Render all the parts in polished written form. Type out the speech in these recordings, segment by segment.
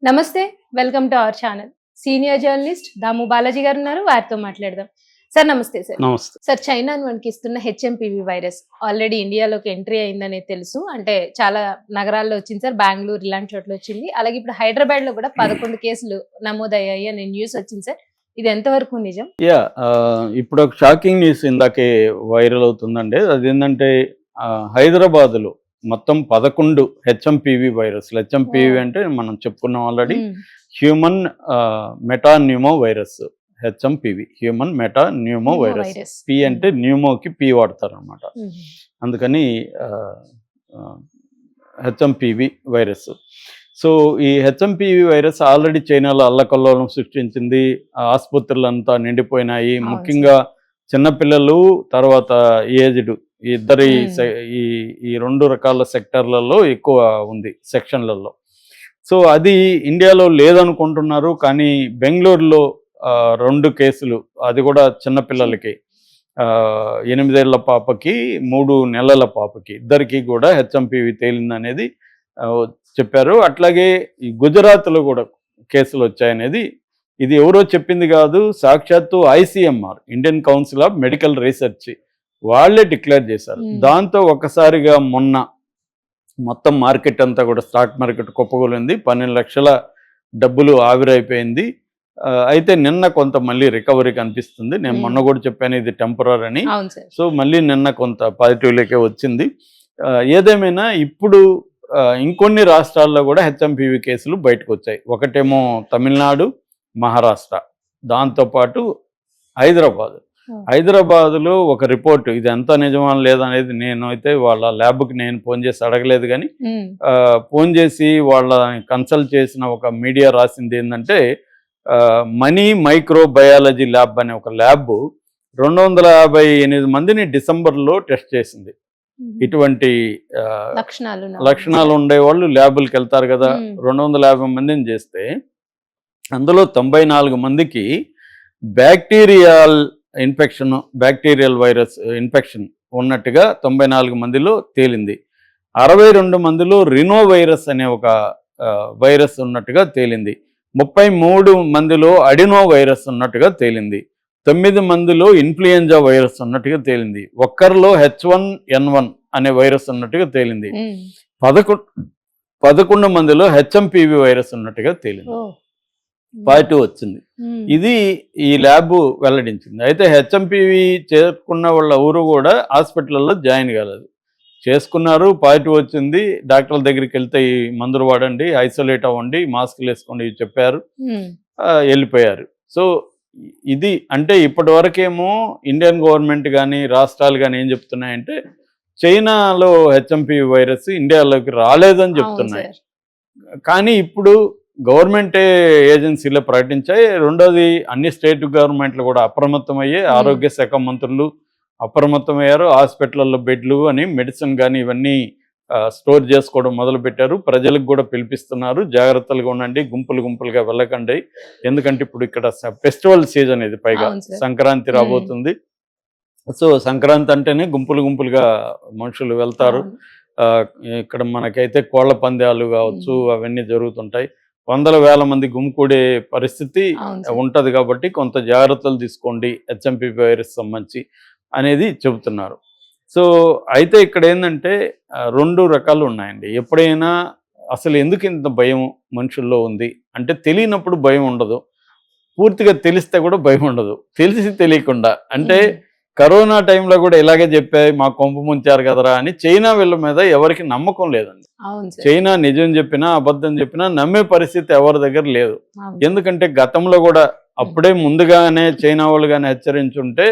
నమస్తే. Welcome to our channel. Senior journalist Damu Balaji garu ఉన్నారు. వారితో మాట్లాడదాం. సార్ నమస్తే సార్. నమస్తే. సార్ చైనా వణికిస్తున్న హెచ్ఎంపీవీ వైరస్ ఆల్రెడీ ఇండియాలోకి ఎంట్రీ అయిందనేది తెలుసు. అంటే చాలా నగరాల్లో వచ్చింది సార్. బెంగళూరు ఇలాంటి చోట్ల వచ్చింది. అలాగే ఇప్పుడు హైదరాబాద్ లో కూడా 11 కేసులు నమోదయ్యాయి అనే న్యూస్ వచ్చింది సార్. ఇది ఎంతవరకు నిజం? ఇప్పుడు ఒక షాకింగ్ న్యూస్ ఇందాకే వైరల్ అవుతుందండి. అదేంటంటే హైదరాబాద్లో మొత్తం 11 హెచ్ఎంపీవీ వైరస్లు. హెచ్ఎంపీవీ అంటే మనం చెప్పుకున్నాం already, human metapneumo virus. HMPV human metapneumo virus. P అంటే న్యూమోకి పి వాడతారు అనమాట. అందుకని హెచ్ఎంపీవీ వైరస్. సో ఈ హెచ్ఎంపీవీ వైరస్ ఆల్రెడీ చైనాలో అల్లకల్లోలం సృష్టించింది. ఆసుపత్రులంతా నిండిపోయినాయి. ముఖ్యంగా చిన్నపిల్లలు, తర్వాత ఏజ్డ్ ఇద్దరి ఈ రెండు రకాల సెక్టర్లలో ఎక్కువ ఉంది, సెక్షన్లలో. సో అది ఇండియాలో లేదనుకుంటున్నారు. కానీ బెంగళూరులో 2 కేసులు, అది కూడా చిన్నపిల్లలకి, 8 ఏళ్ల పాపకి 3 నెలల పాపకి, ఇద్దరికి కూడా హెచ్ఎంపీవీ తేలిందనేది చెప్పారు. అట్లాగే ఈ గుజరాత్లో కూడా కేసులు వచ్చాయనేది, ఇది ఎవరో చెప్పింది కాదు, సాక్షాత్తు ICMR, Indian council of medical research, వాళ్ళే డిక్లేర్ చేశారు. దాంతో ఒక్కసారిగా మొన్న మొత్తం మార్కెట్ అంతా కూడా, స్టాక్ మార్కెట్ కుప్పగూలింది. 12 లక్షల డబ్బులు ఆవిరైపోయింది. అయితే నిన్న కొంత మళ్ళీ రికవరీ కనిపిస్తుంది. నేను మొన్న కూడా చెప్పాను ఇది టెంపరరీ అని. సో మళ్ళీ నిన్న కొంత పాజిటివ్లకే వచ్చింది. ఏదేమైనా ఇప్పుడు ఇంకొన్ని రాష్ట్రాల్లో కూడా హెచ్ఎంపీవీ కేసులు బయటకు వచ్చాయి. ఒకటేమో తమిళనాడు, మహారాష్ట్ర, దాంతోపాటు హైదరాబాద్లో ఒక రిపోర్టు, ఇది ఎంత నిజమా లేదనేది నేను అయితే వాళ్ళ ల్యాబ్కి నేను ఫోన్ చేసి అడగలేదు. కానీ ఫోన్ చేసి వాళ్ళ కన్సల్ట్ చేసిన ఒక మీడియా రాసింది ఏంటంటే, మనీ మైక్రోబయాలజీ ల్యాబ్ అనే ఒక ల్యాబ్ 258 మందిని డిసెంబర్లో టెస్ట్ చేసింది. ఇటువంటి లక్షణాలు ఉండేవాళ్ళు ల్యాబులకి వెళ్తారు కదా. 250 మందిని చేస్తే అందులో 94 మందికి బ్యాక్టీరియల్ వైరస్ ఇన్ఫెక్షన్ ఉన్నట్టుగా 94 మందిలో తేలింది. 62 మందిలో రినో వైరస్ అనే ఒక వైరస్ ఉన్నట్టుగా తేలింది. 33 మందిలో అడినో వైరస్ ఉన్నట్టుగా తేలింది. 9 మందిలో ఇన్ఫ్లుయెంజా వైరస్ ఉన్నట్టుగా తేలింది. ఒక్కరిలో H1N1 అనే వైరస్ ఉన్నట్టుగా తేలింది. 11 మందిలో హెచ్ఎంపీవీ వైరస్ ఉన్నట్టుగా తేలింది. పాజిటివ్ వచ్చింది. ఇది ఈ ల్యాబ్ వెల్లడించింది. అయితే హెచ్ఎంపీవీ చేసుకున్న వాళ్ళ ఊరు కూడా హాస్పిటల్లో జాయిన్ కాలేదు. చేసుకున్నారు, పాజిటివ్ వచ్చింది. డాక్టర్ల దగ్గరికి వెళ్తే ఈ మందులు వాడండి, ఐసోలేట్ అవ్వండి, మాస్కులు వేసుకోండి చెప్పారు, వెళ్ళిపోయారు. సో ఇది అంటే ఇప్పటి వరకేమో ఇండియన్ గవర్నమెంట్ కానీ రాష్ట్రాలు కానీ ఏం చెప్తున్నాయంటే, చైనాలో హెచ్ఎంపీవీ వైరస్ ఇండియాలోకి రాలేదని చెప్తున్నాయి. కానీ ఇప్పుడు గవర్నమెంటే ఏజెన్సీలో ప్రకటించాయి. రెండోది అన్ని స్టేట్ గవర్నమెంట్లు కూడా అప్రమత్తమయ్యే, ఆరోగ్య శాఖ మంత్రులు అప్రమత్తమయ్యారు. హాస్పిటల్లో బెడ్లు అని, మెడిసిన్ కానీ ఇవన్నీ స్టోర్ చేసుకోవడం మొదలుపెట్టారు. ప్రజలకు కూడా పిలిపిస్తున్నారు, జాగ్రత్తలుగా ఉండండి, గుంపులుగా వెళ్ళకండి. ఎందుకంటే ఇప్పుడు ఇక్కడ ఫెస్టివల్ సీజన్, ఇది పైగా సంక్రాంతి రాబోతుంది. సో సంక్రాంతి అంటేనే గుంపులుగా మనుషులు వెళ్తారు. ఇక్కడ మనకైతే కోళ్ల పందాలు కావచ్చు, అవన్నీ జరుగుతుంటాయి. వందల వేల మంది గుమికూడే పరిస్థితి ఉంటుంది. కాబట్టి కొంత జాగ్రత్తలు తీసుకోండి హెచ్ఎంపీవీ వైరస్ సంబంధించి అనేది చెబుతున్నారు. సో అయితే ఇక్కడ ఏంటంటే 2 రకాలు ఉన్నాయండి. ఎప్పుడైనా అసలు ఎందుకు ఇంత భయం మనుషుల్లో ఉంది అంటే, తెలియనప్పుడు భయం ఉండదు, పూర్తిగా తెలిస్తే కూడా భయం ఉండదు. తెలిసి తెలియకుండా అంటే, కరోనా టైంలో కూడా ఇలాగే చెప్పాయి, మా కొంప ముంచారు కదరా అని చైనా వీళ్ళ మీద ఎవరికి నమ్మకం లేదండి. చైనా నిజం చెప్పినా అబద్ధం చెప్పినా నమ్మే పరిస్థితి ఎవరి దగ్గర లేదు. ఎందుకంటే గతంలో కూడా అప్పుడే ముందుగానే చైనా వాళ్ళు కానీ హెచ్చరించుంటే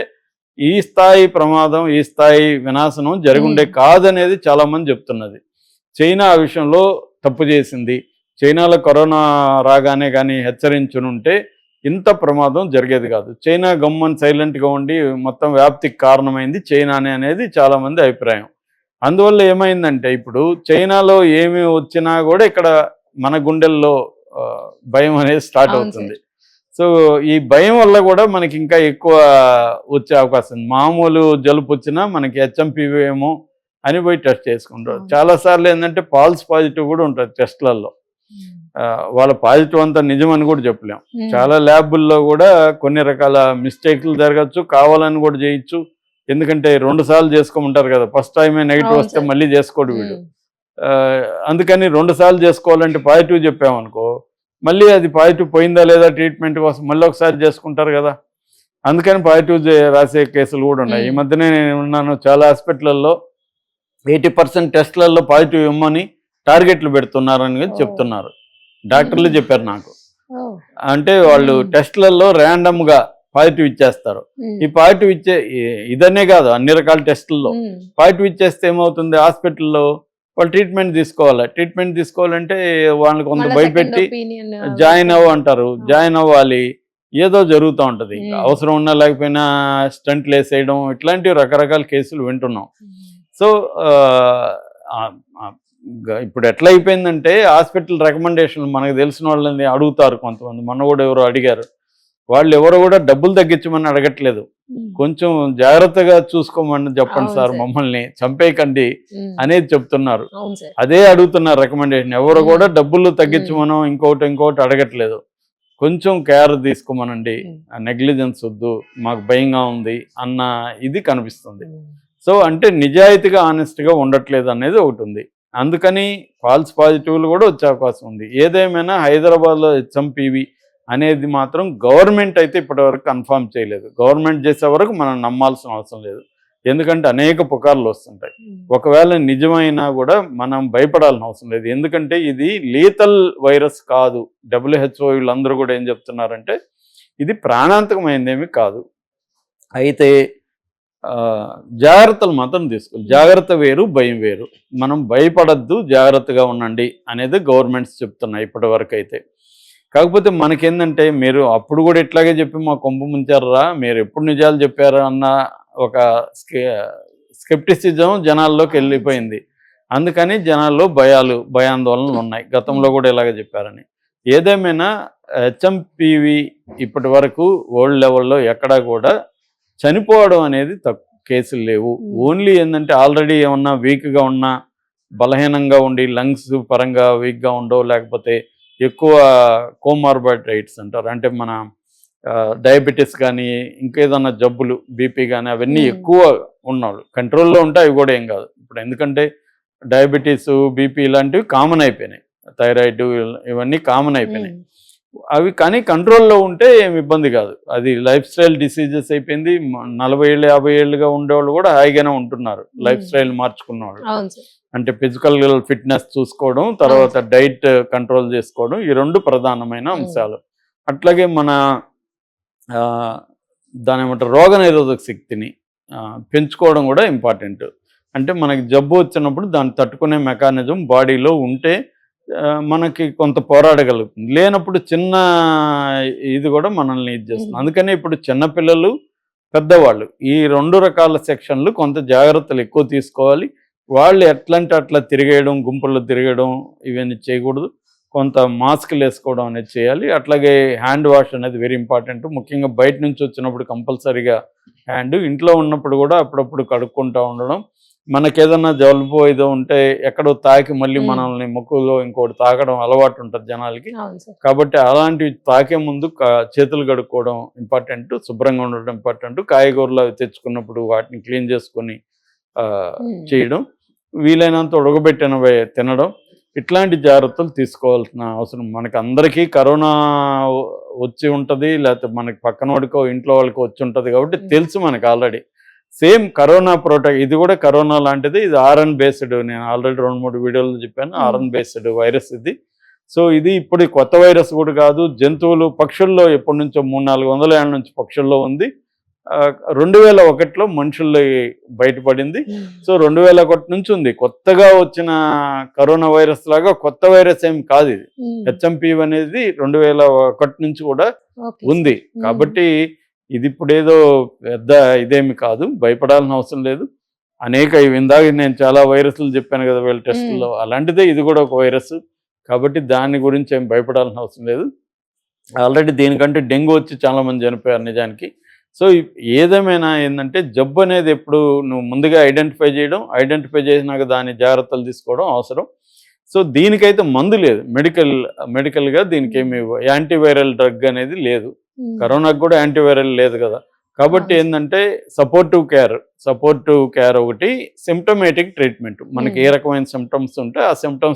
ఈ స్థాయి ప్రమాదం, ఈ స్థాయి వినాశనం జరుగుండే కాదనేది చాలా మంది చెప్తున్నది. చైనా ఆ విషయంలో తప్పు చేసింది. చైనాలో కరోనా రాగానే కానీ హెచ్చరించునుంటే ఇంత ప్రమాదం జరిగేది కాదు. చైనా గమ్మన్ సైలెంట్గా ఉండి మొత్తం వ్యాప్తికి కారణమైంది చైనానే అనేది చాలామంది అభిప్రాయం. అందువల్ల ఏమైందంటే, ఇప్పుడు చైనాలో ఏమి వచ్చినా కూడా ఇక్కడ మన గుండెల్లో భయం అనేది స్టార్ట్ అవుతుంది. సో ఈ భయం వల్ల కూడా మనకి ఇంకా ఎక్కువ వచ్చే అవకాశం ఉంది. మామూలు జలుబు వచ్చినా మనకి హెచ్ఎంపీవీ ఏమో అని పోయి టెస్ట్ చేసుకుంటారు. చాలాసార్లు ఏంటంటే ఫాల్స్ పాజిటివ్ కూడా ఉంటుంది టెస్ట్లలో. వాళ్ళ పాజిటివ్ అంతా నిజమని కూడా చెప్పలేం. చాలా ల్యాబుల్లో కూడా కొన్ని రకాల మిస్టేక్లు జరగచ్చు, కావాలని కూడా చేయొచ్చు. ఎందుకంటే 2 సార్లు చేసుకోమంటారు కదా, ఫస్ట్ టైమే నెగిటివ్ వస్తే మళ్ళీ చేసుకోడు వీడు. అందుకని 2 సార్లు చేసుకోవాలంటే పాజిటివ్ చెప్పామనుకో, మళ్ళీ అది పాజిటివ్ పోయిందా లేదా ట్రీట్మెంట్ కోసం మళ్ళీ ఒకసారి చేసుకుంటారు కదా. అందుకని పాజిటివ్ రాసే కేసులు కూడా ఉన్నాయి. ఈ మధ్యనే నేను ఉన్నాను, చాలా హాస్పిటల్లో 80% టెస్ట్లలో పాజిటివ్ ఇమ్మని టార్గెట్లు పెడుతున్నారని చెప్తున్నారు. డాక్టర్లు చెప్పారు నాకు. అంటే వాళ్ళు టెస్ట్లలో ర్యాండమ్గా పాజిటివ్ ఇచ్చేస్తారు. ఈ పాజిటివ్ ఇచ్చే ఇదనే కాదు, అన్ని రకాల టెస్టుల్లో పాజిటివ్ ఇచ్చేస్తే ఏమవుతుంది, హాస్పిటల్లో వాళ్ళు ట్రీట్మెంట్ తీసుకోవాలంటే వాళ్ళని కొంత భయపెట్టి జాయిన్ అంటారు. జాయిన్ అవ్వాలి, ఏదో జరుగుతూ ఉంటుంది. అవసరం ఉన్నా లేకపోయినా స్టంట్లు వేసేయడం, ఇట్లాంటివి రకరకాల కేసులు వింటున్నాం. సో ఇప్పుడు ఎట్లా అయిపోయిందంటే హాస్పిటల్ రికమెండేషన్లు మనకు తెలిసిన వాళ్ళని అడుగుతారు కొంతమంది. మొన్న కూడా ఎవరో అడిగారు, వాళ్ళు ఎవరు కూడా డబ్బులు తగ్గించమని అడగట్లేదు, కొంచెం జాగ్రత్తగా చూసుకోమని చెప్పండి సార్, మమ్మల్ని చంపేయకండి అనేది చెప్తున్నారు. అదే అడుగుతున్నారు రికమెండేషన్. ఎవరు కూడా డబ్బులు తగ్గించమనో ఇంకోటి అడగట్లేదు, కొంచెం కేర్ తీసుకోమనండి, నెగ్లిజెన్స్ వద్దు, మాకు భయంగా ఉంది అన్న ఇది కనిపిస్తుంది. సో అంటే నిజాయితీగా ఆనెస్ట్గా ఉండట్లేదు అనేది ఒకటి ఉంది. అందుకని ఫాల్స్ పాజిటివ్లు కూడా వచ్చే అవకాశం ఉంది. ఏదేమైనా హైదరాబాద్లో హెచ్ఎంపీవీ అనేది మాత్రం గవర్నమెంట్ అయితే ఇప్పటివరకు కన్ఫర్మ్ చేయలేదు. గవర్నమెంట్ చేసే వరకు మనం నమ్మాల్సిన అవసరం లేదు, ఎందుకంటే అనేక పుకార్లు వస్తుంటాయి. ఒకవేళ నిజమైనా కూడా మనం భయపడాల్సిన అవసరం లేదు, ఎందుకంటే ఇది లీతల్ వైరస్ కాదు. WHO వీళ్ళందరూ కూడా ఏం చెప్తున్నారంటే ఇది ప్రాణాంతకమైనదేమీ కాదు. అయితే జాగ్రత్తలు మాత్రం తీసుకోవాలి. జాగ్రత్త వేరు, భయం వేరు. మనం భయపడద్దు, జాగ్రత్తగా ఉండండి అనేది గవర్నమెంట్స్ చెప్తున్నాయి ఇప్పటి వరకు అయితే. కాకపోతే మనకేందంటే, మీరు అప్పుడు కూడా ఇట్లాగే చెప్పి మా కొంప ముంచారా, మీరు ఎప్పుడు నిజాలు చెప్పారా అన్న ఒక స్కెప్టిసిజం జనాల్లోకి వెళ్ళిపోయింది. అందుకని జనాల్లో భయాందోళనలు ఉన్నాయి. గతంలో కూడా ఇలాగే చెప్పారని. ఏదేమైనా హెచ్ఎంపీవీ ఇప్పటి వరకు వరల్డ్ లెవెల్లో ఎక్కడా కూడా చనిపోవడం అనేది కేసులు లేవు. ఓన్లీ ఏంటంటే ఆల్రెడీ ఏమన్నా వీక్గా ఉన్నా, బలహీనంగా ఉండి లంగ్స్ పరంగా వీక్గా ఉండో, లేకపోతే ఎక్కువ కోమార్బిడిటీస్ అంటారు, అంటే మన డయాబెటీస్ కానీ ఇంకేదన్నా జబ్బులు, బీపీ కానీ అవన్నీ ఎక్కువ ఉన్నవాళ్ళు కంట్రోల్లో ఉంటే అవి కూడా ఏం కాదు. ఇప్పుడు ఎందుకంటే డయాబెటీస్, బీపీ ఇలాంటివి కామన్ అయిపోయినాయి, థైరాయిడ్ ఇవన్నీ కామన్ అయిపోయినాయి. అవి కానీ కంట్రోల్లో ఉంటే ఏమి ఇబ్బంది కాదు. అది లైఫ్ స్టైల్ డిసీజెస్ అయిపోయింది. 40 ఏళ్ళు 50 ఏళ్ళుగా ఉండేవాళ్ళు కూడా హాయిగానే ఉంటున్నారు, లైఫ్ స్టైల్ మార్చుకున్నవాళ్ళు. అంటే ఫిజికల్ ఫిట్నెస్ చూసుకోవడం, తర్వాత డైట్ కంట్రోల్ చేసుకోవడం, ఈ 2 ప్రధానమైన అంశాలు. అట్లాగే మన దాని ఏమంటారు, రోగనిరోధక శక్తిని పెంచుకోవడం కూడా ఇంపార్టెంట్. అంటే మనకి జబ్బు వచ్చినప్పుడు దాన్ని తట్టుకునే మెకానిజం బాడీలో ఉంటే మనకి కొంత పోరాడగలుగుతుంది. లేనప్పుడు చిన్న ఇది కూడా మనల్ని ఇది చేస్తుంది. అందుకని ఇప్పుడు చిన్నపిల్లలు, పెద్దవాళ్ళు ఈ 2 రకాల సెక్షన్లు కొంత జాగ్రత్తలు ఎక్కువ తీసుకోవాలి. వాళ్ళు ఎట్లంటే అట్లా తిరిగేయడం, గుంపుల్లో తిరగడం ఇవన్నీ చేయకూడదు. కొంత మాస్కులు వేసుకోవడం అనేది చేయాలి. అట్లాగే హ్యాండ్ వాష్ అనేది వెరీ ఇంపార్టెంట్. ముఖ్యంగా బయట నుంచి వచ్చినప్పుడు కంపల్సరీగా హ్యాండ్, ఇంట్లో ఉన్నప్పుడు కూడా అప్పుడప్పుడు కడుక్కుంటూ ఉండడం. మనకేదన్నా జలుబు ఏదో ఉంటే ఎక్కడో తాకి మళ్ళీ మనల్ని ముక్కులో ఇంకోటి తాకడం అలవాటు ఉంటుంది జనాలకి. కాబట్టి అలాంటివి తాకే ముందు చేతులు కడుక్కోవడం ఇంపార్టెంట్, శుభ్రంగా ఉండడం ఇంపార్టెంట్. కాయగూరలు అవి తెచ్చుకున్నప్పుడు వాటిని క్లీన్ చేసుకొని చేయడం, వీలైనంత ఉడకబెట్టినవి తినడం, ఇట్లాంటి జాగ్రత్తలు తీసుకోవాల్సిన అవసరం. మనకి అందరికీ కరోనా వచ్చి ఉంటుంది, లేకపోతే మనకి పక్కన వాడికో ఇంట్లో వాళ్ళకో వచ్చి ఉంటుంది కాబట్టి తెలుసు మనకి ఆల్రెడీ. సేమ్ కరోనా ఇది కూడా కరోనా లాంటిది. ఇది RN బేస్డ్, నేను ఆల్రెడీ 2-3 వీడియోలు చెప్పాను, RN బేస్డ్ వైరస్ ఇది. సో ఇది ఇప్పుడు కొత్త వైరస్ కూడా కాదు. జంతువులు, పక్షుల్లో ఎప్పటి నుంచో 300-400 ఏళ్ళ నుంచి పక్షుల్లో ఉంది. 2001లో మనుషుల్లో బయటపడింది. సో 2001 నుంచి ఉంది. కొత్తగా వచ్చిన కరోనా వైరస్ లాగా కొత్త వైరస్ ఏం కాదు ఇది. హెచ్ఎంపీవీ అనేది 2001 నుంచి కూడా ఉంది. కాబట్టి ఇది ఇప్పుడు ఏదో పెద్ద ఇదేమి కాదు, భయపడాల్సిన అవసరం లేదు. అనేక ఇందాక నేను చాలా వైరస్లు చెప్పాను కదా వీళ్ళ టెస్టుల్లో, అలాంటిదే ఇది కూడా ఒక వైరస్. కాబట్టి దాని గురించి ఏం భయపడాల్సిన అవసరం లేదు. ఆల్రెడీ దీనికంటే డెంగ్యూ వచ్చి చాలామంది చనిపోయారు నిజానికి. సో ఏదేమైనా ఏంటంటే జబ్బు అనేది ఎప్పుడు నువ్వు ముందుగా ఐడెంటిఫై చేసినాక దాని జాగ్రత్తలు తీసుకోవడం అవసరం. సో దీనికైతే మందు లేదు, మెడికల్గా దీనికి ఏమి యాంటీవైరల్ డ్రగ్ అనేది లేదు. కరోనాకు కూడా యాంటీవైరల్ లేదు కదా. కాబట్టి ఏంటంటే సపోర్టివ్ కేర్ ఒకటి, సిమ్టమేటిక్ ట్రీట్మెంట్. మనకి ఏ రకమైన సిమ్టమ్స్ ఉంటే ఆ సిమ్టమ్స్